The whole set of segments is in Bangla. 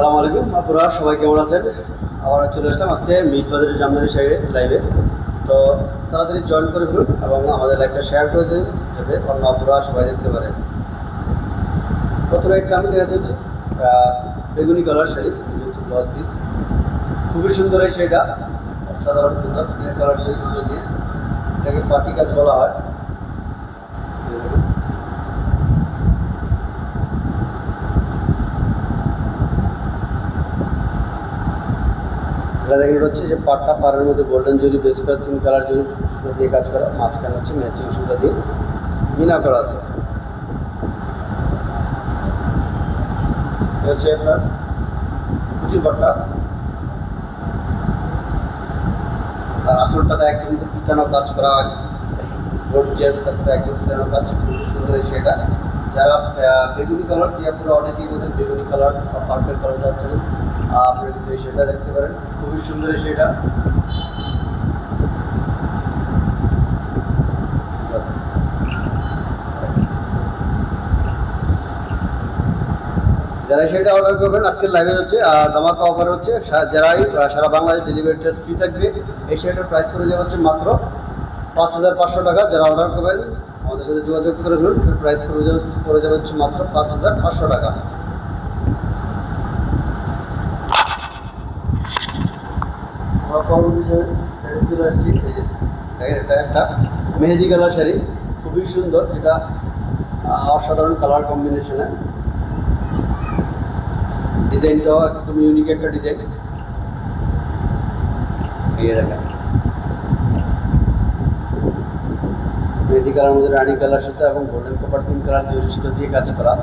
আসসালামু আলাইকুম, আপনারা সবাই কেমন আছেন? আবার চলে আসলাম আজকে মিট বাজারের জামদানি শাড়ি লাইভে। তো তাড়াতাড়ি জয়েন করে ফেলুন এবং আমাদের লাইভটা শেয়ার করে দিন যাতে অন্য আপনারা সবাই দেখতে পারেন। প্রথমে একটা আমি দেখা যাচ্ছে বেগুনি কালার শাড়ি, ব্লাউজ পিস, খুবই সুন্দর এই শাড়িটা, অসাধারণ সুন্দর গ্রিন কালার সুন্দর দিয়ে, এটাকে পাটি কাজ বলা হয়। দেখেন হচ্ছে যে পাটটা পাড়ের মধ্যে গোল্ডেন জরি বেস করা, 3 কালার জরি সুতা দিয়ে কাজ করা, মাঝখানে হচ্ছে ম্যাচিং সুতা দিয়ে মিনা করা আছে। হচ্ছে আপনার কুচি পাটটা, আর আঁচলটাতে একদম পিটানো কাজ করা, গর্জিয়াস কাজটা একদম পিটানো কাজ, খুব সুন্দর এই সেটা। যারা বেগুনি কালার দিয়ে আপনারা অনেকেই বলছেন বেগুনি কালার বা পার্পেল কালার যাচ্ছেন, আপনারা কিন্তু এই সেটা দেখতে পারেন, খুবই সুন্দর এই সেটা। যারা সেটা অর্ডার করবেন আজকের লাইভে হচ্ছে ধামাকা অফার হচ্ছে, যারাই সারা বাংলাদেশ ডেলিভারি চার্জ ফ্রি থাকবে। এই সেটার প্রাইস পড়ে যাওয়া হচ্ছে মাত্র 5500 টাকা। যারা অর্ডার করবেন আমাদের সাথে যোগাযোগ করে ফেলুন, প্রাইস পড়ে যাবে হচ্ছে মাত্র 5500 টাকা। শাড়ি চলে আসছি, এটা একটা মেহেদি কালার শাড়ি, খুবই সুন্দর, যেটা অসাধারণ কালার কম্বিনেশনে। ডিজাইনটাও একদম ইউনিক একটা ডিজাইন। মেহেদি কালার মধ্যে রানী কালার সুতা এবং গোল্ডেন কপার 3 কালার জরি সুতা দিয়ে কাজ করা।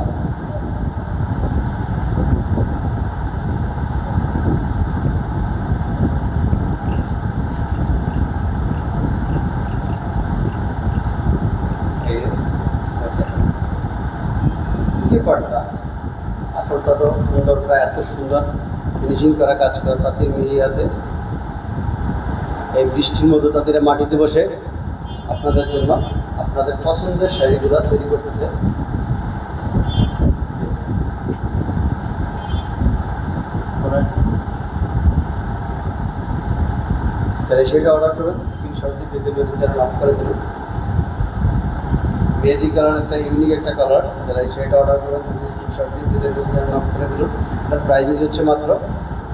আঁচলটা তো সুন্দর, প্রায় এত সুন্দর ফিনিশিং করা কাজ করা তাঁতের মিহি হাতে। এই বৃষ্টির মধ্যে তাদের মাটিতে বসে আপনাদের জন্য আপনাদের পছন্দের শাড়িগুলো তৈরি করতেছে। যারা সেটা অর্ডার করবেন স্ক্রিনশট দিয়ে পেতে মেসেঞ্জারে লাভ করে দেবেন। মেহেদি কালার একটা ইউনিক একটা কালার, যারা এই শাড়িটা অর্ডার করবেন স্ক্রিনশট দিয়ে পেতে মেসেঞ্জারে লাভ করে দেবেন। এটার প্রাইস হচ্ছে মাত্র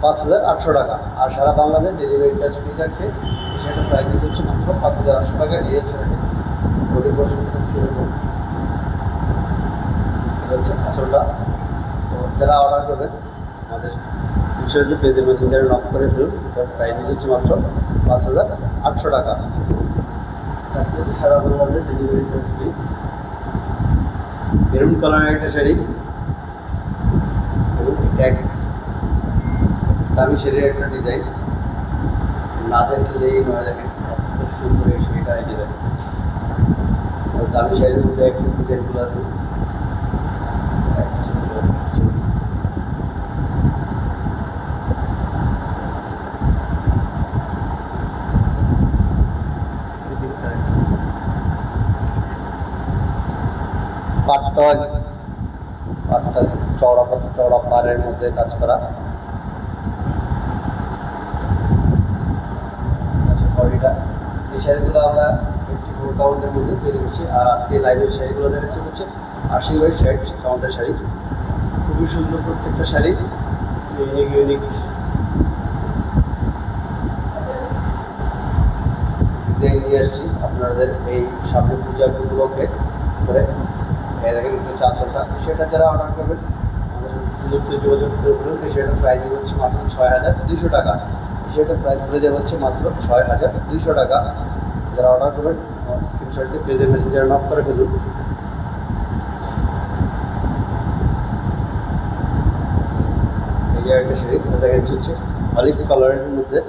5800 টাকা, আর সারা বাংলাদেশ ডেলিভারি চার্জ ফ্রি থাকছে। সেটার প্রাইস হচ্ছে মাত্র 5800 টাকা। এই হচ্ছে বডি পোর্শন সেরকম, এটা হচ্ছে আঁচলটা। তো যারা অর্ডার করবেন আমাদের স্ক্রিনশট দিয়ে পেজে মেসেঞ্জারে নক করে ফেলুন। এটার প্রাইস হচ্ছে মাত্র 5800 টাকা। হচ্ছে সারা Bangladesh delivery charge free. Maroon colour একটা শাড়ি, দামি শাড়ির একটা ডিজাইন, না দেখলেই নয়, দেখেন খুব সুন্দর এই শাড়িটা। এই যে দেখেন দামি শাড়ির মধ্যে একটু ডিজাইনগুলো আছে, পাটটা চওড়া পাড়ের মধ্যে কাজ করা। বডিটা এই শাড়িগুলো আমরা 54 কাউন্টের মধ্যে তৈরি করছি, আর আজকে লাইভের শাড়িগুলো দেখাচ্ছি হচ্ছে 80/60 কাউন্টের শাড়ি। খুবই সুন্দর প্রত্যেকটা শাড়ি, ইউনিক ইউনিক ডিজাইন নিয়ে আসছি আপনাদের এই সামনে পূজা উপলক্ষে করে। দেখেন হচ্ছে আঁচলটা, সেটা যারা অর্ডার করবেন আমাদের যোগাযোগ করে বলুন। সেটার প্রাইস হচ্ছে মাত্র 6200 টাকা। সেটার প্রাইস পড়ে যাবে হচ্ছে মাত্র 6200 টাকা। যারা অর্ডার করবেন স্ক্রিনশট দিয়ে পেজের মেসেঞ্জারে নক করে ফেলুন। এই যে একটা শাড়ি দেখা যাচ্ছে অলিভ কালারের মধ্যে,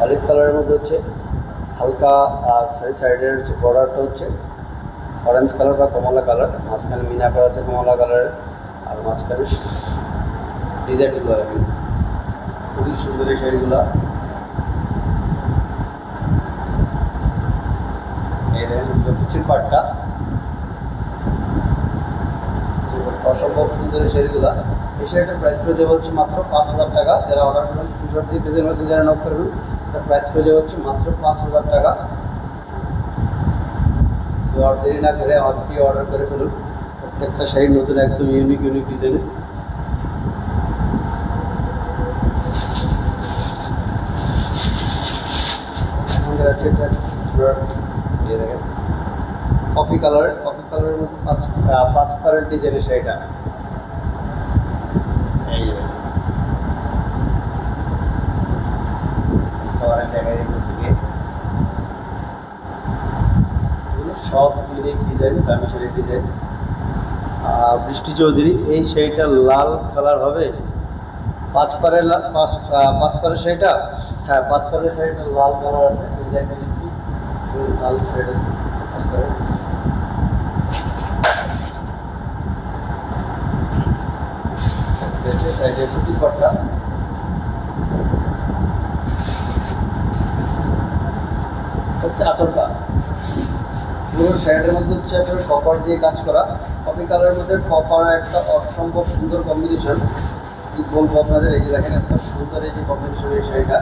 অলিভ কালারের মধ্যে হচ্ছে হালকা সাইডের হচ্ছে বর্ডারটা হচ্ছে অরেঞ্জ কালার বা কমলা কালার, মাঝখানে মিনা করা আছে কমলা কালারের, আর মাঝখানে ডিজাইনগুলো দেখেন খুবই সুন্দর এই শাড়িগুলো। অসম্ভব সুন্দর এই শাড়িগুলো। এই শাড়িটার প্রাইস পড়ে যাবে হচ্ছে মাত্র 5,000 টাকা। যারা অর্ডার করবেন স্ক্রিনশট দিয়ে পেজের মেসেঞ্জারে নক করবেন, তার প্রাইস পড়ে যাবে হচ্ছে মাত্র 5,000 টাকা। তো আর দেরি না করে আজকে অর্ডার করে ফেলুন। প্রত্যেকটা শাড়ি নতুন একদম ইউনিক ডিজাইনের। কফি কালারের মধ্যে পাঁচ কালার ডিজাইনের শাড়িটা। এই সব ইউনিক ডিজাইন, দামি শাড়ির ডিজাইন। বৃষ্টি চৌধুরী এই শাড়িটা লাল কালার হবে, পাঁচ পাড়ের শাড়িটা। হ্যাঁ, 5 পাড়ের শাড়িটা লাল কালার আছে। দেখে দিচ্ছি লাল শাড়িটা 5 পাড়ের। সুতির পাটটা হচ্ছে আঁচলটা। পুরো শাড়িটার মধ্যে হচ্ছে আপনার কপার দিয়ে কাজ করা। কফি কালারের মধ্যে কপার একটা অসম্ভব সুন্দর কম্বিনেশন। কি বলবো আপনাদের, এই যে দেখেন এত সুন্দর এই যে কম্বিনেশন এই শাড়িটা।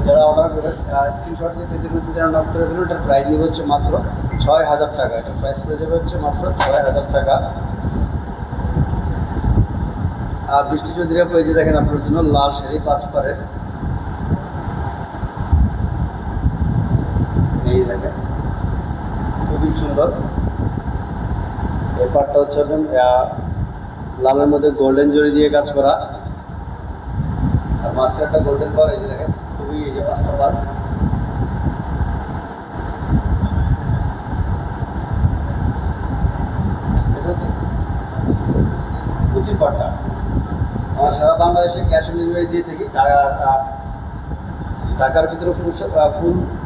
যারা অর্ডার করবেন স্ক্রিনশট দিয়ে পেজের মেসেঞ্জারে নক করে ফেলুন। এটার প্রাইস নেবে হচ্ছে মাত্র 6,000 টাকা। এটার প্রাইস পড়ে যাবে হচ্ছে মাত্র 6,000 টাকা। আর বৃষ্টি চৌধুরী আপু এই যে দেখেন আপনার জন্য লাল শাড়ি 5 পাড়ের। এই দেখেন খুবই সুন্দর। এই পাটটা হচ্ছে লালের মধ্যে গোল্ডেন জরি দিয়ে কাজ করা, আর মাঝখানটা গোল্ডেন পার। এই যে দেখেন খুবই, এই যে 5টা পার। এটা হচ্ছে কুচি পাটটা। আমরা সারা বাংলাদেশে ক্যাশ অন ডেলিভারি দিয়ে থাকি। ঢাকার ভিতরে ফুল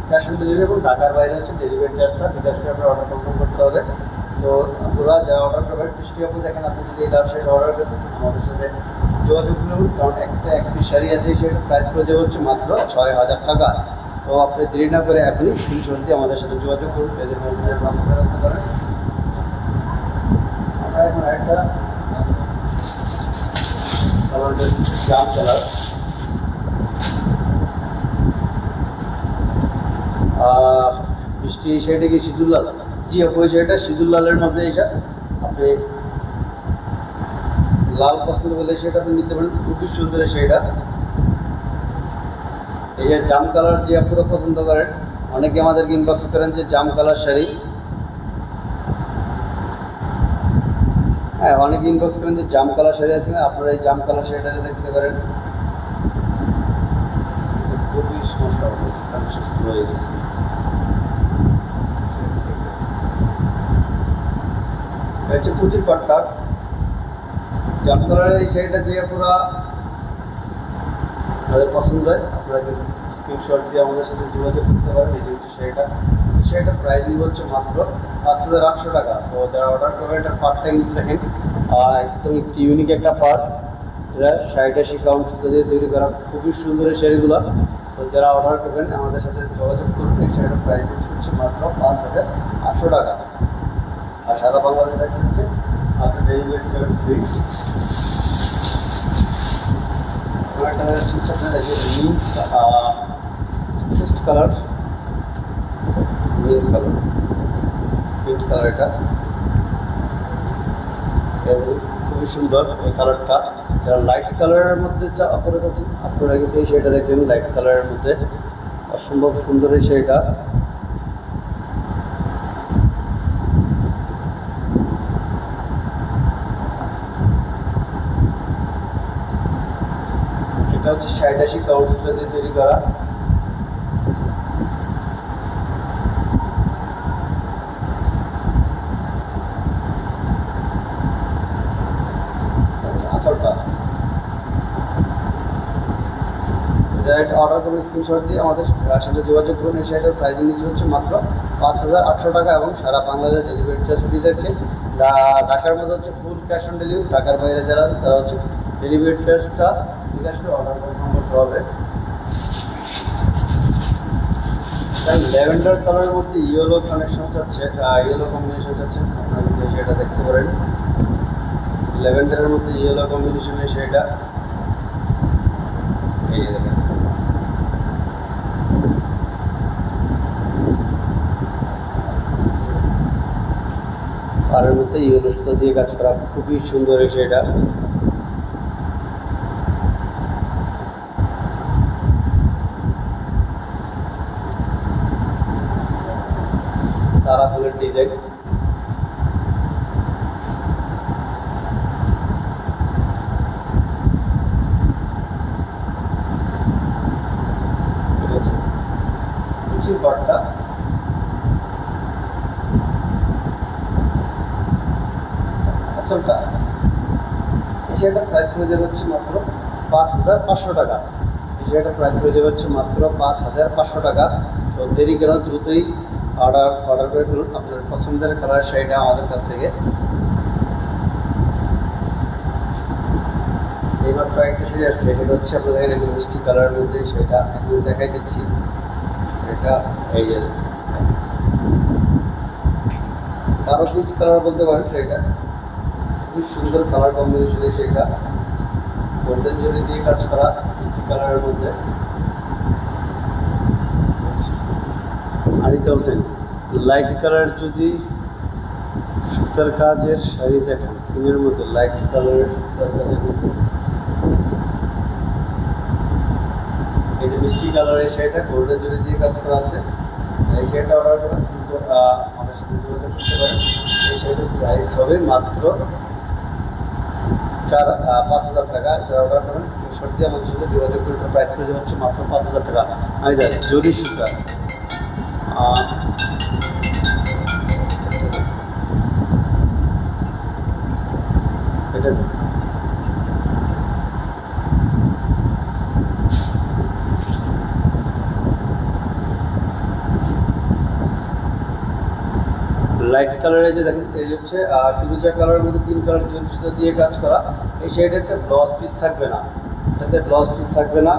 ক্যাশ অন ডেলিভারি এবং ঢাকার বাইরে হচ্ছে ডেলিভারি চার্জটা বিকাশ করে আপনার অর্ডার কনফার্ম করতে হবে। সো আপনারা যারা অর্ডার করবেন বৃষ্টি আপু দেখেন, আপনি যদি এই লাভ শাড়ি অর্ডার করেন আমাদের সাথে যোগাযোগ করুন। কারণ এক পিস শাড়ি আছে, সেটার প্রাইস পড়ে যাবে হচ্ছে মাত্র 6,000 টাকা। তো আপনি দেরি না করে এখনই স্ক্রিনশট দিয়ে আমাদের সাথে যোগাযোগ করুন। পেজের মধ্যে নাম রাখতে পারেন। আমরা এখন একটা আমাদের জাম কালার, বৃষ্টি এই শাড়িটা কি সিঁদুর লাল? জি আপু, এই শাড়িটা সিঁদুর লালের মধ্যে। এইটা আপনি লাল পছন্দ করলে সেটা আপনি নিতে পারেন। খুবই সুন্দর এই শাড়িটা। এই যে জাম কালার যে আপুরা পছন্দ করেন, অনেকে আমাদেরকে ইনবক্স করেন যে জাম কালার শাড়ি। হ্যাঁ, অনেকে ইনবক্স করেন যে জাম কালার শাড়ি আছে, আপনারা এই জাম কালার শাড়িটা দেখতে পারেন। খুবই সমস্যা হয়ে গেছে। হচ্ছে কুচির পাটটা জাম কালারের এই শাড়িটা যে পুরা তাদের পছন্দ হয়, আপনারা স্ক্রিনশট দিয়ে আমাদের সাথে যোগাযোগ করতে পারেন। এই যে হচ্ছে শাড়িটা, এই শাড়িটার প্রাইস হচ্ছে মাত্র 5,800 টাকা। তো যারা অর্ডার করবেন এটা পার্টটা নিতে দেখেন, একদম একটি ইউনিক একটা পার্ট। এটা শাড়িটা শিকাউন সুতো দিয়ে তৈরি করা, খুবই সুন্দর এই শাড়িগুলো। তো যারা অর্ডার করবেন আমাদের সাথে যোগাযোগ করবেন। এই শাড়িটার প্রাইস হচ্ছে মাত্র 5,800 টাকা। আর সারা বাংলাদেশ হচ্ছে আপনার ডেলিভারি চার্জ ফ্রি। একটা হচ্ছে আপনার মিন্ট কালার, মিন্ট কালার এটা খুবই সুন্দর এই কালারটা। যারা লাইট কালারের মধ্যে আপনারা কিন্তু এই শাড়িটা দেখবেন লাইট কালারের মধ্যে, অসম্ভব সুন্দর এই শাড়িটা। এটা হচ্ছে শাড়িটা শিকাউন সুতো দিয়ে তৈরি করা। যারা এটা অর্ডার করবেন স্ক্রিনশট দিয়ে আমাদের সাথে যোগাযোগ করুন। এই শাড়িটার প্রাইসিং নিচ্ছে হচ্ছে মাত্র 5,800 টাকা এবং সারা বাংলাদেশ ডেলিভারি চার্জ ফ্রি যাচ্ছে। ঢাকার মধ্যে হচ্ছে ফুল ক্যাশ অন ডেলিভারি। ঢাকার বাইরে যারা আছে তারা হচ্ছে ডেলিভারি চার্জটা বিকাশ করে অর্ডার কনফার্ম করতে হবে। ল্যাভেন্ডার কালারের মধ্যে ইয়েলো কানেকশন হচ্ছে, ইয়েলো কম্বিনেশন হচ্ছে, আপনারা কিন্তু সেটা দেখতে পারেন। ল্যাভেন্ডারের মধ্যে ইয়েলো কম্বিনেশনের শাড়িটা, এই যে দেখেন পাড়ের মধ্যে ইয়েলো সুতা দিয়ে কাজ করা, খুবই সুন্দর এই শাড়িটা। তারা ফুলের ডিজাইন, কুচি পাটটা, আঁচলটা। এই শাড়িটার প্রাইস পড়ে যাবে হচ্ছে মাত্র 5500 টাকা। এই শাড়িটার প্রাইস পড়ে যাবে হচ্ছে মাত্র 5500 টাকা। তো দেরি কেন, দ্রুতই অর্ডার করে ফেলুন আপনার পছন্দের কালার শাড়িটা আমাদের কাছ থেকে। এইমাত্র একটা শাড়ি আসছে, সেটা হচ্ছে আপনাদের একদম মিষ্টি কালারের মধ্যে, সেটা একদম দেখাই দিচ্ছি। এটা এই যে কারো পিচ কালার বলতে পারেন, সেটা খুবই সুন্দর কালার কম্বিনেশনে, সেটা গোল্ডেন জরি দিয়ে কাজ করা মিষ্টি কালারের মধ্যে। আনিতা হোসেন লাইট কালার, যদি সুতার কাজের শাড়ি দেখেন কিনের মধ্যে লাইট কালারের সুতার কাজের মধ্যে, এই যে মিষ্টি কালারের শাড়িটা গোল্ডেন জরি দিয়ে কাজ করা আছে। এই শাড়িটা অর্ডার করেন কিন্তু আমাদের সাথে যোগাযোগ করতে পারেন। এই শাড়িটার প্রাইস হবে মাত্র 5000 টাকা। এটা অর্ডার করেন, স্ক্রিনশট দিয়ে আমাদের সাথে যোগাযোগ করে, প্রাইস পড়ে যাচ্ছে মাত্র 5000 টাকা। আমি দেখ জরি সুতা, এটা লাইট কালারে যে দেখেন, এই হচ্ছে ফিরোজা কালারের মধ্যে 3 কালার জরি সুতা দিয়ে কাজ করা। এই শাড়িটাতে ব্লাউজ পিস থাকবে না, এটাতে ব্লাউজ পিস থাকবে না।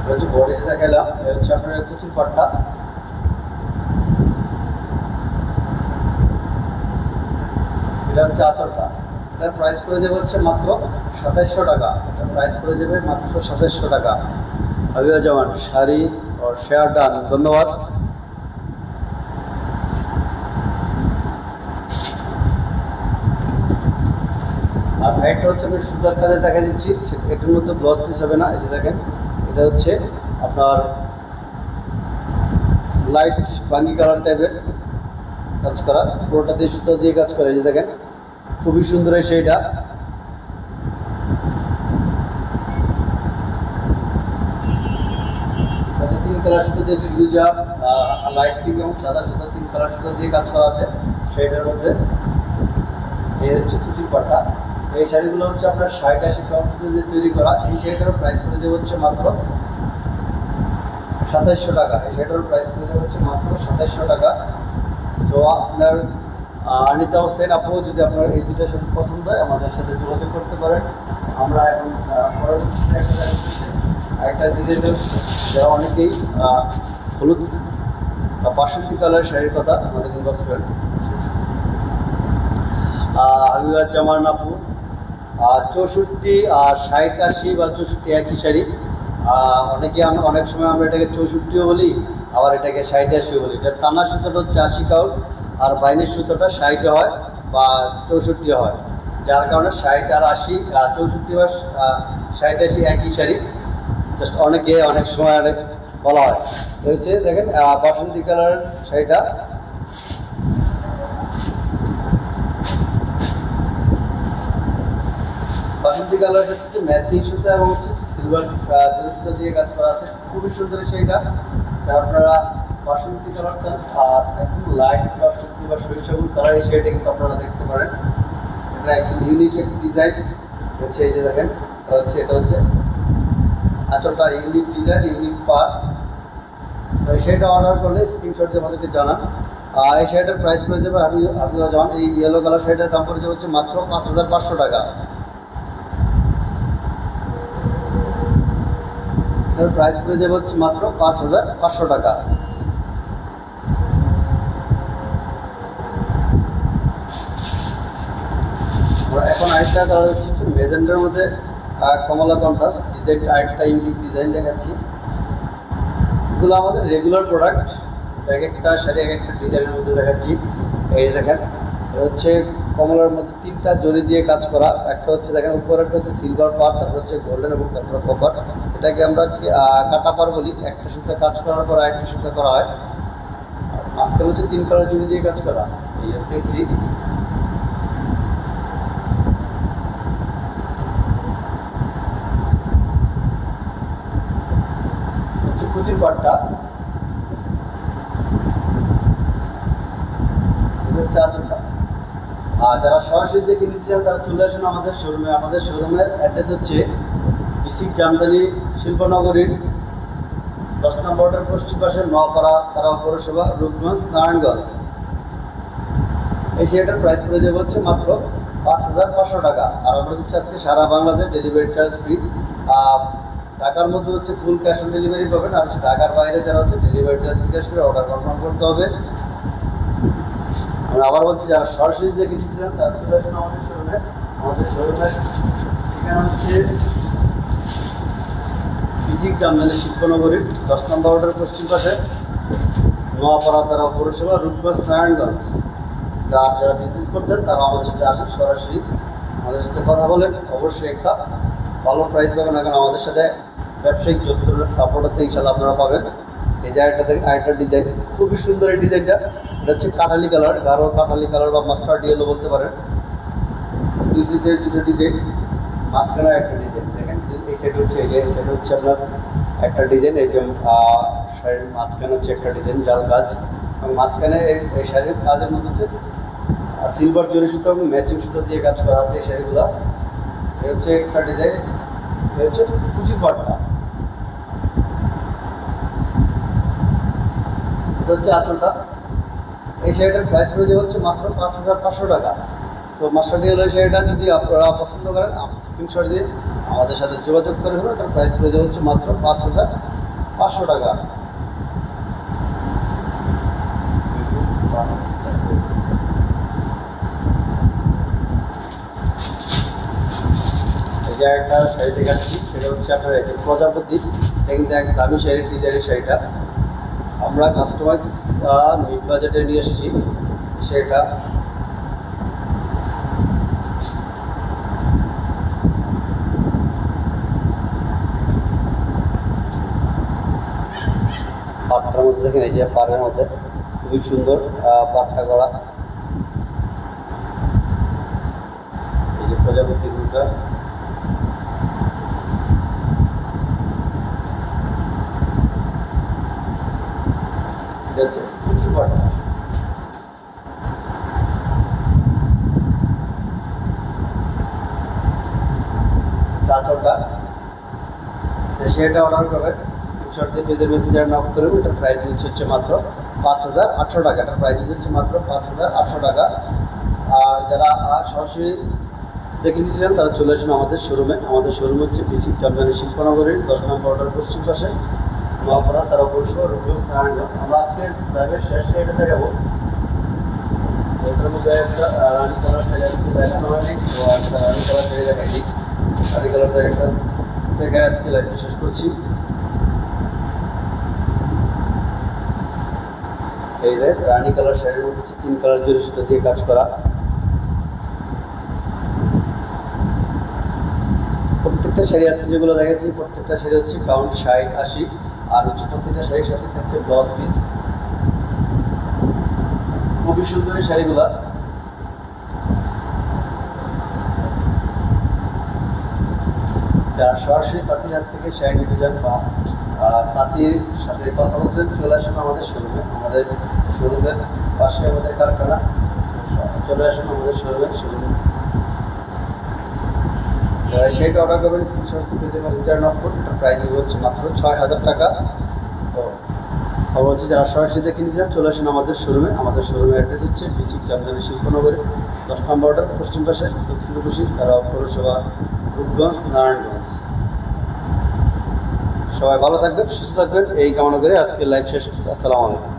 হচ্ছে বডিতে দেখালাম, হচ্ছে আপনার কুচির পাটটা, এটা হচ্ছে আঁচলটা। এটার প্রাইস পড়ে যাবে হচ্ছে মাত্র 2700 টাকা। এটার প্রাইস পড়ে যাবে মাত্র 2700 টাকা। হাবিবা জামান শাড়ি ও শেয়ার ডান, ধন্যবাদ। আর একটা হচ্ছে আমি সুতার কাজে দেখা দিচ্ছি, এটার মধ্যে ব্লাউজ পিস হবে না। এই যে দেখেন, এটা হচ্ছে আপনার লাইট বাঙ্গি কালার টাইপের কাজ করা, পুরোটা দিয়ে সুতা দিয়ে কাজ করে। এই যে দেখেন খুবই সুন্দর এই শাড়িটা। আচ্ছা, 3 কালার সুতা দিয়ে ফিরোজা, লাইট পিঙ্ক এবং সাদা সুতা 3 কালার সুতা দিয়ে কাজ করা আছে শাড়িটার মধ্যে। এই হচ্ছে কুচির পাটটা। এই শাড়িগুলো হচ্ছে আপনার 60-80 সুতা দিয়ে তৈরি করা। এই শাড়িটার প্রাইস পড়ে যাবে হচ্ছে মাত্র 2700 টাকা। এই শাড়িটার প্রাইস পড়ে যাবে হচ্ছে মাত্র 2700 টাকা। তো আপনার আনিতা হোসেন আপু, যদি আপনার এই দুটার সাথে পছন্দ হয় আমাদের সাথে যোগাযোগ করতে পারেন। আমরা এখন একটা দিকে যারা অনেকেই হলুদ 65 কালার শাড়ির কথা আমাদের ইনবক্স করেন। হাবিবা জামান আপু 64 আর 60-80 বা 64 একই শাড়ি। অনেক সময় আমরা এটাকে 64ও বলি, আবার এটাকে 60-80ও বলি। এটার টানা সুতোটা হচ্ছে 80 কাউল, আর বাইনের সুতোটা 60 হয় বা 64 হয়, যার কারণে 60 আর 80, 64 বা 60-80 একই শাড়ি। জাস্ট অনেক সময় বলা হয়। হচ্ছে দেখেন বাসন্তী কালারের শাড়িটা, বাসন্তী কালারের হচ্ছে ম্যাচিং সুতা এবং হচ্ছে সিলভার সুতা দিয়ে কাজ করা আছে, খুবই সুন্দর সেইটা। আপনারা বাসন্তী কালারটা আর একদম লাইট বা সবজি বা সরিষাগুল কালার এই শাড়িটা কিন্তু আপনারা দেখতে পারেন। এটা একদম ইউনিক একটি ডিজাইন হচ্ছে। এই যে দেখেন, এটা হচ্ছে আঁচলটা, ইউনিক ডিজাইন, ইউনিক পার্ট। তো এই শাড়িটা অর্ডার করলে স্ক্রিনশট দিয়ে আমাদেরকে জানান। আর এই শাড়িটার প্রাইস পড়ে যাবে, হাবিবা জামান এই ইয়েলো কালার শাড়িটার দাম পড়ে যাবে হচ্ছে মাত্র 5500 টাকা। এটার প্রাইস পড়ে যাবে হচ্ছে মাত্র 5,500 টাকা। এখন আরেকটা কালার হচ্ছে মেজেন্ডার মধ্যে কমলা কন্ট্রাস্ট ডিজাইন, আরেকটা ইউনিক ডিজাইন দেখাচ্ছি। এগুলো আমাদের রেগুলার প্রোডাক্ট, এক একটা শাড়ি এক একটা ডিজাইনের মধ্যে দেখাচ্ছি। এই যে দেখেন, এটা হচ্ছে কমলার মধ্যে 3টা জরি দিয়ে কাজ করা। একটা হচ্ছে দেখেন উপরে একটা হচ্ছে সিলভার পার, তারপর হচ্ছে গোল্ডেন এবং তারপর কপার। এটাকে আমরা কাটা পার বলি। একটা সুতা কাজ করার পর একটা সুতা করা হয়। মাঝখানে হচ্ছে 3 কালার জরি দিয়ে কাজ করা। এই পেস্ট্রি কুচির পাটটা চাচুটা। আর যারা সরাসরি দেখে নিতে চান তারা চলে আসুন আমাদের শোরুমে। আমাদের শোরুমের অ্যাড্রেস হচ্ছে বিসিক জামদানি শিল্পনগরীর 10 নম্বর ওয়ার্ডের পশ্চিম পাশে নোয়াপাড়া তারা পৌরসভা, রূপগঞ্জ, নারায়ণগঞ্জ। এই শাড়িটার প্রাইস পড়ে যাবে হচ্ছে মাত্র 5,500 টাকা। আর আমরা দিচ্ছি আজকে সারা বাংলাদেশ ডেলিভারি চার্জ ফ্রি। ঢাকার মধ্যে হচ্ছে ফুল ক্যাশ অন ডেলিভারি পাবেন। আর হচ্ছে ঢাকার বাইরে যারা হচ্ছে ডেলিভারি চার্জ বিকাশ করে অর্ডার কনফার্ম করতে হবে। আমি আবার বলছি, যারা সরাসরি দেখে নিতে চান তারা চলে আসুন আমাদের শোরুমে। আমাদের শোরুমের ঠিকানা হচ্ছে বিসিক জামদানি শিল্পনগরীর 10 নম্বর ওয়ার্ডের পশ্চিম পাশে, নোয়াপাড়া তারা পৌরসভা, রূপগঞ্জ, নারায়ণগঞ্জ। যারা বিজনেস করছেন তারা আমাদের সাথে আসেন, সরাসরি আমাদের সাথে কথা বলেন। অবশ্যই একটা ভালো প্রাইস পাবেন। এখন আমাদের সাথে ব্যবসায়িক যত ধরনের সাপোর্ট আছে ইনশাল্লাহ আপনারা পাবেন। এই যে আরেকটা ডিজাইন, খুবই সুন্দর এই ডিজাইনটা। এটা হচ্ছে কাঠালি কালার, গাঢ় কাঠালি কালার বা মাস্টার্ড ইয়েলো বলতে পারেন। দুটো ডিজাইন, মাঝখানে একটা ডিজাইন দেখেন। এই সাইড হচ্ছে এই সাইড হচ্ছে আপনার একটা ডিজাইন। এই যে শাড়ির মাঝখানে হচ্ছে একটা ডিজাইন জাল কাজ, এবং মাঝখানে এই শাড়ির কাজের মধ্যে হচ্ছে সিলভার জরি সুতো এবং ম্যাচিং সুতো দিয়ে কাজ করা আছে এই শাড়িগুলো। এই হচ্ছে একটা ডিজাইন। এই হচ্ছে কুচির পাটটা, এটা হচ্ছে আঁচলটা। এই শাড়িটার প্রাইস পড়ে যাবে হচ্ছে মাত্র 5,500 টাকা। সো মাস্টার ডিএল ওই শাড়িটা যদি আপনারা পছন্দ করেন স্ক্রিনশট দিয়ে আমাদের সাথে যোগাযোগ করে হলো। এটার প্রাইস পড়ে যাবে হচ্ছে মাত্র 5,500 টাকা। এই যে একটা শাড়ি দেখাচ্ছি, সেটা হচ্ছে আপনার প্রজাপতি। এটা কিন্তু এক দামি শাড়ির ডিজাইনের শাড়িটা আমরা কাস্টমাইজ মিড বাজেটে নিয়ে এসেছি। সেটা পাটটার মধ্যে দেখেন, এই যে পাড়ের মধ্যে খুবই সুন্দর পাটটা করা। এই যে প্রজাপতি গুলটা, কুচি পাটটা। চাচলটা সেটা অর্ডার করবেন, স্ক্রিনশট দিয়ে পেজের মেসেঞ্জারে নক করবেন। এটার প্রাইস হচ্ছে মাত্র 5,800 টাকা। এটার প্রাইস হচ্ছে মাত্র 5,800 টাকা। আর যারা সরাসরি দেখে নিয়েছিলেন তারা চলে আসুন আমাদের শোরুমে। আমাদের শোরুম হচ্ছে বিসিক জামদানি শিল্পনগরীর 10 নম্বর ওয়ার্ডের পশ্চিম পাশে, নোয়াপাড়া তারা পৌরসভা, রূপগঞ্জ, নারায়ণগঞ্জ। আমরা আজকে লাইভের শেষে এটা দেখাবো। ওটার মধ্যে একটা রানি কালার দেখানো হয়নি, তো একটা রানি কালার শাড়ি দেখাইনি। রানি কালারটা একটা দেখে আজকে লাইভ শেষ করছি। এই যে রানি কালার শাড়ির মধ্যে 3 কালার জরি সুতো দিয়ে কাজ করা। প্রত্যেকটা শাড়ি আজকে যেগুলো দেখাচ্ছি প্রত্যেকটা শাড়ি হচ্ছে কাউন্ট 60-80। আর হচ্ছে প্রত্যেকটা শাড়ির সাথে থাকছে ব্লাউজ পিস। খুবই সুন্দর এই শাড়িগুলা। যারা সরাসরি তাঁতির হাত থেকে শাড়ি নিতে যান বা তাঁতির সাথে কথা বলছেন, চলে আসুন আমাদের শোরুমে। আমাদের শোরুমের পাশে আমাদের কারখানা, চলে আসুন আমাদের শোরুমে। যারা সেইটা অর্ডার করবেন স্ক্রিনশট পেজে মেসেঞ্জারে নক করুন। এটার প্রাইস হচ্ছে মাত্র 6,000 টাকা। তো খবর হচ্ছে যারা সরাসরি দেখে নিয়েছেন চলে আসুন আমাদের শোরুমে। আমাদের শোরুমের অ্যাড্রেস হচ্ছে বিসিক জামদানি শিল্পনগরী 10 নম্বর ওয়ার্ডের পশ্চিম পাশে, দক্ষিণ কুশি তারা পৌরসভা, রূপগঞ্জ, নারায়ণগঞ্জ। সবাই ভালো থাকবেন, সুস্থ থাকবেন, এই কামনা করে আজকে লাইভ শেষ করছি। আসসালামু আলাইকুম।